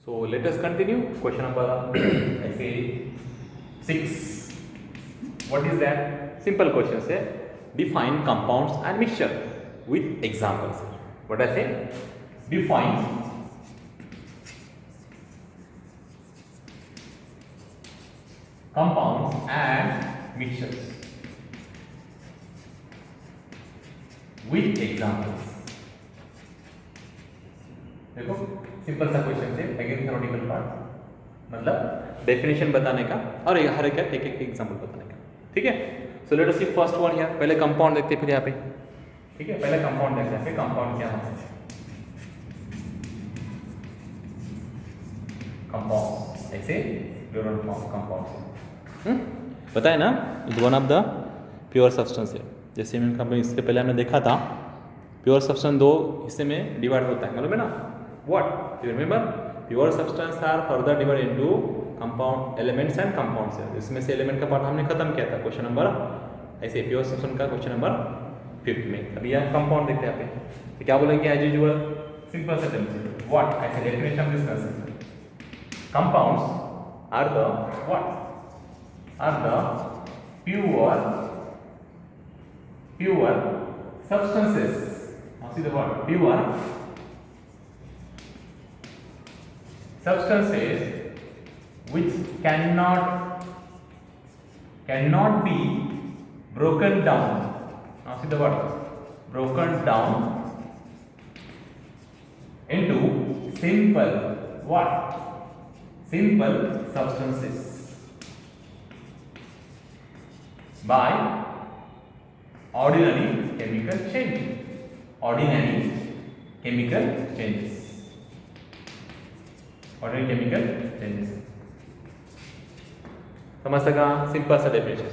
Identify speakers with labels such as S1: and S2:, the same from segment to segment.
S1: So let us continue. Question number I say 6. What is that? Simple question say define compounds and mixture with examples. What I say? Define compounds and mixtures with examples. देखो simple सा question है, again theoretical part, मतलब definition बताने का और हर एक example बताने का। ठीक है, so let us see first one here. पहले कंपाउंड देखते हैं फिर यहाँ पे। ठीक है, पहले कंपाउंड देखते हैं। कंपाउंड क्या होता है? कंपाउंड ऐसे प्लूरल फॉर्म कंपाउंड बताए ना, one of the pure substance है। जैसे इसके पहले हमने देखा था प्योर सब्सटेंस दो हिस्से में डिवाइड होता है, मालूम है ना? What you remember? Pure substance are further divide into compound elements and compounds. इसमें से एलिमेंट का पार्ट हमने खत्म किया था क्वेश्चन नंबर, ऐसे प्योर सब्सटेंस का क्वेश्चन नंबर 5 में। अभी यहाँ कंपाउंड देखते हैं यहाँ पे, तो क्या बोलेंगे एज यूजुअल सिंपल से चलते। व्हाट ऐसे डेफिनेशन डिस्कस करते हैं। Compounds are the what are the pure substances. Now see the word pure substances which cannot be broken down. Now see the word broken down into simple substances by ordinary chemical changes. Ordinary chemical changes. समझ सका? Simple सा definition है।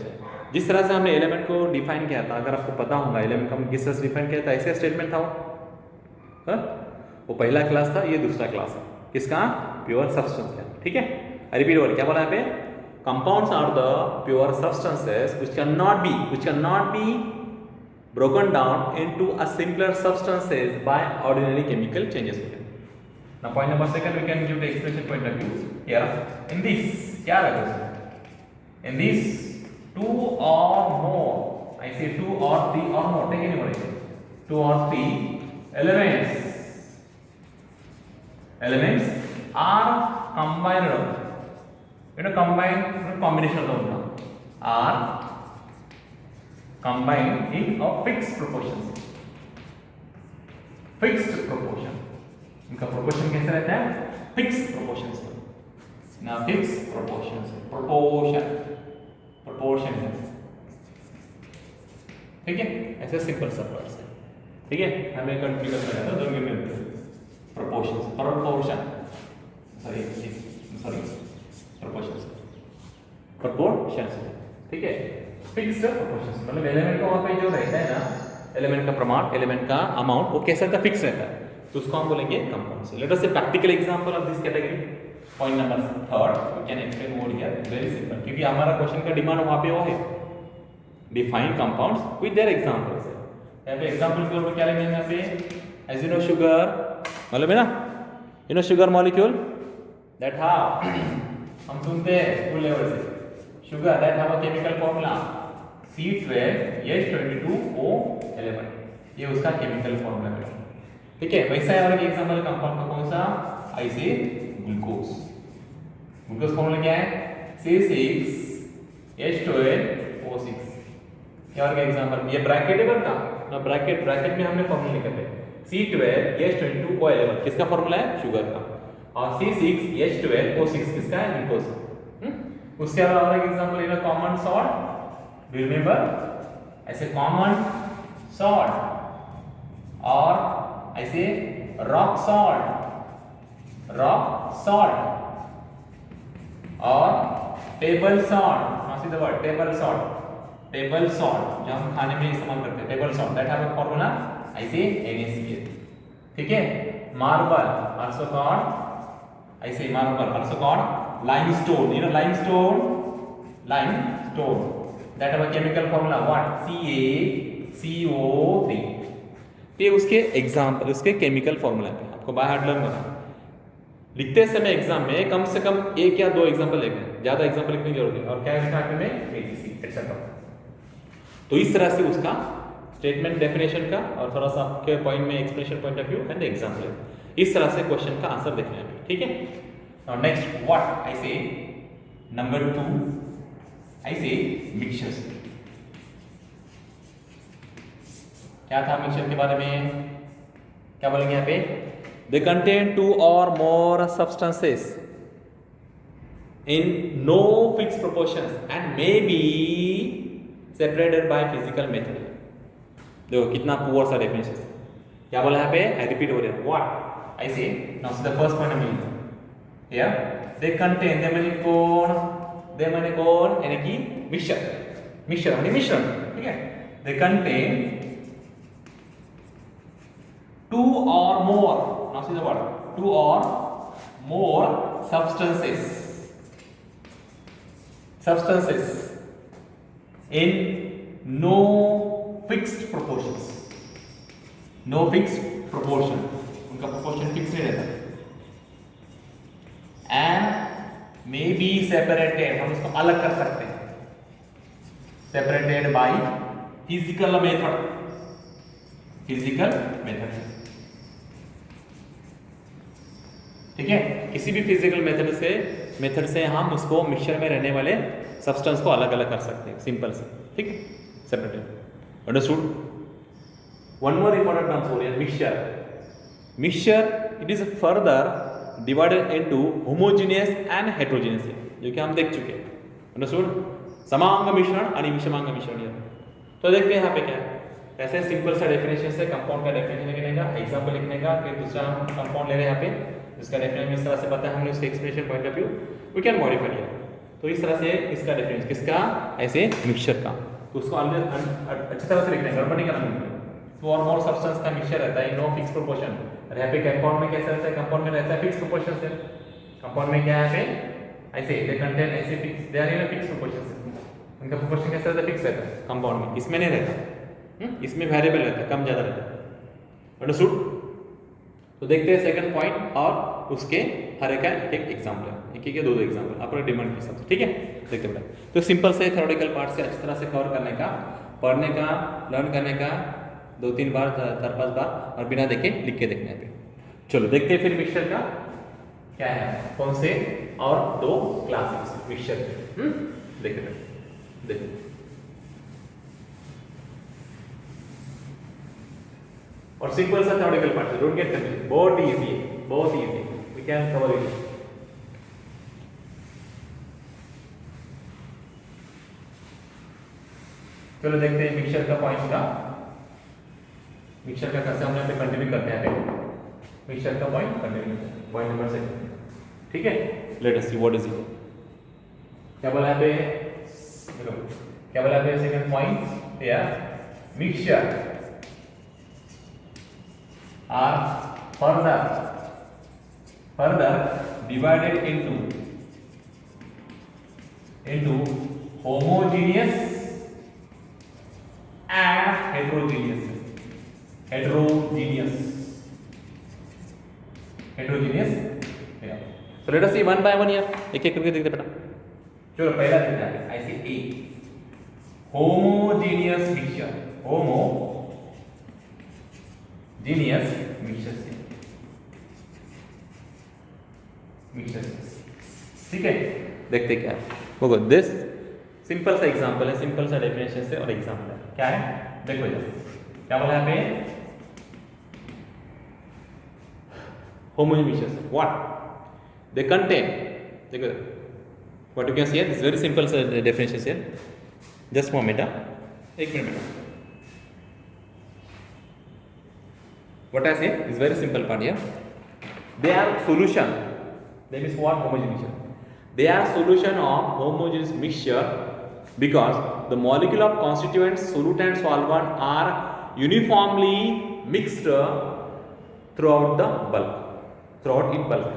S1: जिस तरह से हमने element को define किया था, अगर आपको पता होगा एलिमेंट को हम किस तरह से डिफाइन किया था, ऐसे स्टेटमेंट था वो पहला क्लास था, ये दूसरा क्लास है किसका? प्योर सब्सटेंस का। ठीक है, रिपीट वर्ड क्या बोला यहाँ पे? Compounds are the pure substances which cannot be broken down into a simpler substances by ordinary chemical changes. Now point number 2 we can give the expression point of view here. In this क्या रहेगा? In this 2 or more, I say 2 or 3 or more, take any one, 2 or 3 elements are combined. Combination are combined in a fixed proportion. इनका proportion कैसे रहता है? Fixed proportions. Now fixed proportions. Proportion है। ठीक है, ऐसे सिंपल सा words है। ठीक है, हमें कंफ्यूज करना है, दोनों में proportions. ठीक है, फिक्स्ड प्रोपोर्शंस मतलब एलिमेंट का वहाँ पे जो रहता है ना, एलिमेंट का प्रमाण, एलिमेंट का अमाउंट, वो कैसा रहता है? फिक्स रहता है, तो उसको हम बोलेंगे compounds. Let us say practical example of this category. Point number 3 we can explain more here, very simple, क्योंकि हमारा क्वेश्चन का डिमांड वहाँ पे वो है, define compounds with their examples. यहाँ पे एग्जांपल के ऊपर क्या लेंगे? यहाँ पे एज यू नो शुगर, मालूम है ना, you know sugar molecule that हम सुनते हैं स्कूल लेवल से, sugar that have a chemical formula C12H22O11, ये उसका केमिकल फॉर्मूला है। ठीक है, वैसा है। और एग्जांपल कंपाउंड का कौन सा? ऐसे ग्लूकोज फॉर्मूला क्या है? C6H12O6। क्या और एग्जांपल? ये ब्रैकेटेबल का ना, ब्रैकेट में हमने फॉर्मूला लिखा है C12H22O11 किसका फॉर्मूला है? शुगर का। और C6H12O6 किसका है? ग्लूकोज। उसके अलावा और एक एग्जांपल लेना, common salt, do you remember? ऐसे कॉमन सॉल्ट और ऐसे रॉक सॉल्ट और table salt. See the word table salt जो हम खाने में इस्तेमाल करते हैं, table salt that have a formula ऐसे NaCl। ठीक है, मार्बल आल्सो कॉल्ड ऐसे limestone, you know limestone that have a chemical formula what? CaCO3। ये उसके एग्जांपल, उसके केमिकल फॉर्मूला पे आपको बाय हार्ट लर्न करना। लिखते समय एग्जाम में कम से कम एक या दो एग्जाम्पल लिखें, ज्यादा एग्जाम्पल लिखने की जरूरत है। और क्या लिखा आखिर में, एजीसी एटसेट्रा। तो इस तरह से उसका स्टेटमेंट डेफिनेशन का और थोड़ा सा आपके पॉइंट में explanation point of view and example, इस तरह से क्वेश्चन का आंसर देखना है। ठीक है, नाउ नेक्स्ट व्हाट आई से नंबर 2 आई से मिक्सचर्स। क्या था मिक्सचर के बारे में, क्या बोलेंगे यहाँ पे, they contain 2 or more substances in no fixed proportions and may be separated by physical method। देखो कितना पुअर सा डेफिनेशन, क्या बोला यहाँ पे, आई रिपीट हो रहा है, व्हाट आई से नाउ द फर्स्ट पॉइंट में हियर दे कंटेन, दे माने कौन यानी कि मिक्सचर, मिक्सचर यानी मिश्रण। ठीक है, they contain 2 or more, now see the word, 2 or more substances in no fixed proportions, no fixed proportion, उनका proportion fixed नहीं रहता, and may be separated, हम इसको अलग कर सकते हैं, separated by physical method, physical method। ठीक है, किसी भी फिजिकल मेथड से हम उसको मिक्सचर में रहने वाले सब्सटेंस को अलग अलग कर सकते हैं, सिंपल से। ठीक है, separated, understood. One more important terms हो रही है mixture. Mixture it is further divided into homogeneous and heterogeneous, जो कि हम देख चुके हैं, अंडरस्टूड। समांग मिश्रण और विषमांग मिश्रण। तो देखते हैं यहाँ पे क्या है, ऐसे सिंपल सा डेफिनेशन से कंपाउंड का डेफिनेशन लिखने का, एग्जांपल लिखने का, फिर दूसरा हम कंपाउंड ले रहे हैं यहाँ पे, इसका डेफिनेशन इस तरह से पता है हमने, उसके explanation point of view we can modify here. तो इस तरह से इसका डेफिनेशन किसका, ऐसे मिक्सचर का, तो उसको अच्छी तरह से लिखना है, गड़बड़ नहीं करना। तो और मोर सब्सटेंस का मिक्सचर रहता है नो फिक्स प्रोपोर्शन, और यहाँ पे कंपाउंड में कैसे रहता है, कंपाउंड में रहता है फिक्स प्रोपोर्शन से। कंपाउंड में क्या है, ऐसे दे कंटेन ऐसे fix, they are in fix proportion से, उनका प्रोपोर्शन कैसे रहता है, फिक्स रहता है कंपाउंड में, इसमें नहीं रहता, इसमें वेरिएबल रहता है, कम ज्यादा रहता है, अंडरस्टूड। तो देखते हैं सेकंड पॉइंट और उसके हर एक एग्जाम्पल, एक या दो एग्जाम्पल अपने डिमांड के हिसाब से। ठीक है, देखते हैं। तो सिंपल से थ्योरेटिकल पार्ट से अच्छी तरह से कवर करने का, पढ़ने का, लर्न करने का 2-3 बार 4-5 बार, और बिना देखे लिख के देखने पे। चलो देखते हैं फिर मिक्सचर का क्या है, कौन से और 2 क्लासेस मिक्सचर के, देखते और सिंपल सा theoretical part, don't get confuse, बहुत इजी, बहुत easy, we can cover it. चलो देखते हैं मिक्सचर का पॉइंट का, मिक्सचर का कैसे हम यहाँ पे कंटिन्यू करते हैं, मिक्सचर का पॉइंट कंटिन्यू करते हैं, पॉइंट नंबर 2। ठीक है, late us see what is it, क्या बोला यहाँ पे, देखो क्या बोला यहाँ पे, सेकंड पॉइंट या mixture are further divided into homogeneous and heterogeneous yeah. So let us see one by one here, एक एक करके देखते बेटा। चलो पहला देखते हैं, I say A, homogeneous mixture, homogeneous mixture, ठीक है। देखते क्या है, वो दिस सिंपल सा एग्जांपल है, सिंपल सा डेफिनेशन से और एग्जांपल है, क्या है देखो इधर क्या बोला यहाँ पे, homogeneous mixtures what they contain, देखो what you can see here, this is very simple definition here, just moment, एक minute. What I say is very simple part here. They are solution. That means what, homogeneous mixture. They are solution of homogeneous mixture because the molecule of constituents, solute and solvent are uniformly mixed throughout the bulk, throughout its bulk.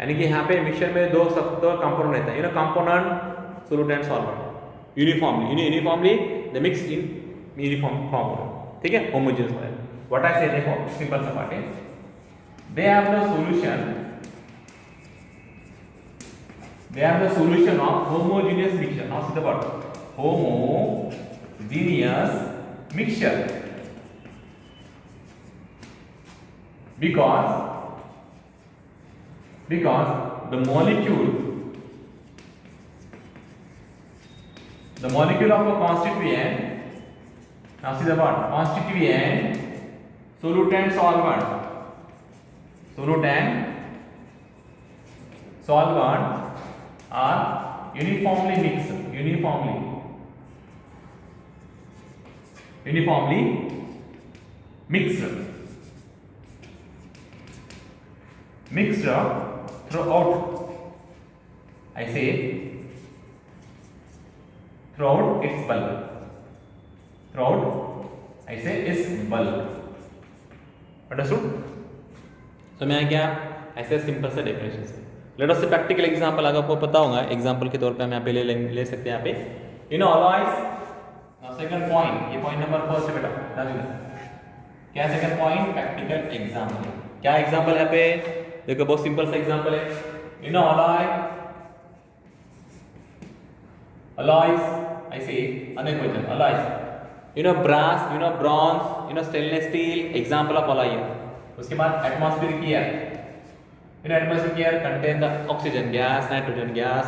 S1: यानी कि यहाँ पे mixture में दो component रहता है, you know, component, solute and solvent. Uniformly they mix in uniform form. ठीक है, homogeneous है। What I say, देखो सिंपल सा बात है, they have the solution they are the solution of homogeneous mixture. Now see the word homogeneous mixture, because the molecule of a constituent, now see the word constituent, solute and solvent are uniformly mixed, throughout, I say throughout its bulk, understood? तो मैं क्या ऐसे simple सा definition है। Late us say practical example अगर आपको पता होगा, एग्जांपल के तौर पे हम यहाँ पे ले सकते हैं यहाँ पे इन अलॉयज। सेकंड पॉइंट, ये पॉइंट नंबर फर्स्ट है बेटा, क्या सेकंड पॉइंट प्रैक्टिकल एग्जांपल। क्या एग्जांपल यहाँ पे देखो, बहुत सिंपल सा एग्जांपल है। इन अलॉयज I say अनेक वचन alloys, brass, bronze, stainless steel, example of alloy. उसके बाद atmospheric air, atmospheric air contain the oxygen gas, nitrogen gas,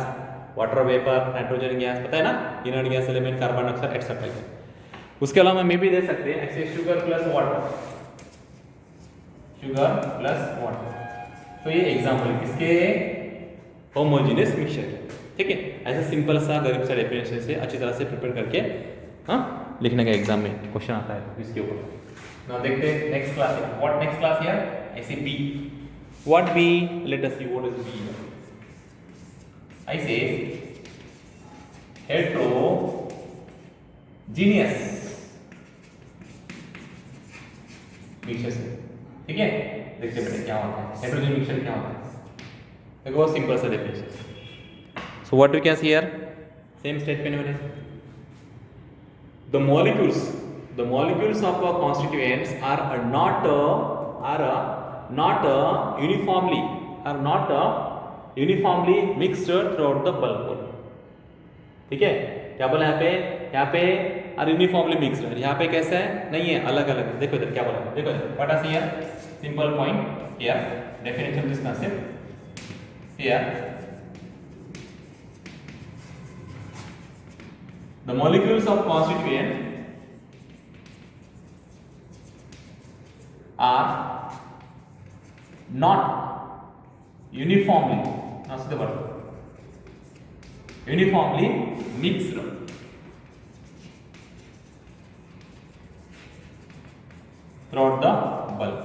S1: water vapour, nitrogen gas, पता है ना, inert gas element, carbon dioxide etcetera. उसके अलावा मैं भी दे सकते हैं ऐसे शुगर प्लस वाटर, तो ये एग्जांपल है किसके, होमोजेनियस मिक्सचर, ठीक है। ऐसे सिंपल सा गरीब सा डेफिनेशन से अच्छी तरह से प्रिपेयर करके लिखने का एग्जाम में क्वेश्चन आता है इसके ऊपर। नाउ देखते हैं नेक्स्ट क्लास है, व्हाट नेक्स्ट क्लास हियर, ऐसे B, what B, let us see what is B. I say heterogeneous mixture, ठीक है। देखते हैं क्या होता है हेटेरोजेनियस मिक्सचर, क्या होता है, देखो बहुत सिंपल सा definition. So what we can see here, same statement में the molecules of a constituents are not uniformly mixed throughout the bulk, ठीक है। क्या बोला यहाँ पे आर यूनिफॉर्मली मिक्स्ड, यहाँ पे कैसा है, नहीं है, अलग अलग। देखो इधर क्या बोला, देखो what are here, simple point here, definition of this concept here, the molecules of constituent are not uniformly, now see the word, uniformly mixed throughout the bulk,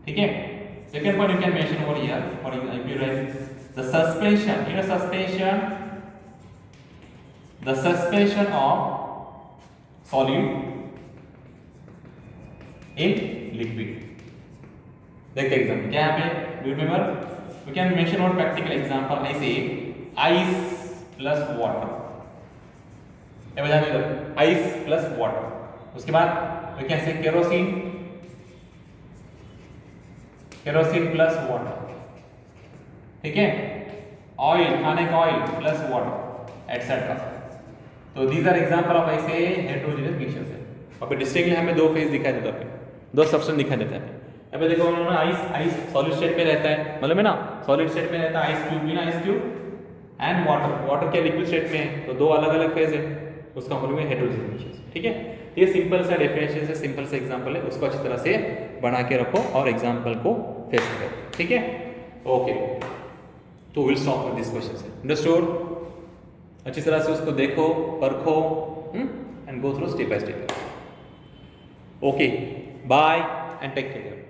S1: ठीक है। Second point you can mention over here, for if you write the suspension, the suspension of solute in liquid। देखते example क्या यहाँ पे, do you remember, we can mention one practical example, I say ice plus water, ये बता दो ice plus water. उसके बाद we can say kerosene plus water, ठीक है। ऑयल, खाने का ऑयल प्लस वाटर एटसेट्रा। तो दीज आर एग्जांपल ऑफ ऐसे हेटेरोजेनियस मिक्सचर्स है। और पे डिस्टिंक्टली हमें दो फेज दिखाई देता है, दो सब्सटेंस दिखाई देता है। यहाँ पे देखो उन्होंने आइस सॉलिड स्टेट में रहता है, मतलब है ना, सॉलिड स्टेट में रहता है आइस क्यूब, बिना आइस क्यूब, एंड वाटर क्या लिक्विड स्टेट में है, तो दो अलग अलग फेज है, उसका मतलब है हेटेरोजेनियस मिक्सचर्स, ठीक है। ये सिंपल सा डेफिनेशन है, सिंपल सा एग्जांपल है, उसको अच्छी तरह से बना के रखो और एग्जांपल को फेस करो, ठीक है। ओके, तो will stop with this question, understood. अच्छी तरह से उसको देखो, परखो and go through step by step. Okay, bye and take care.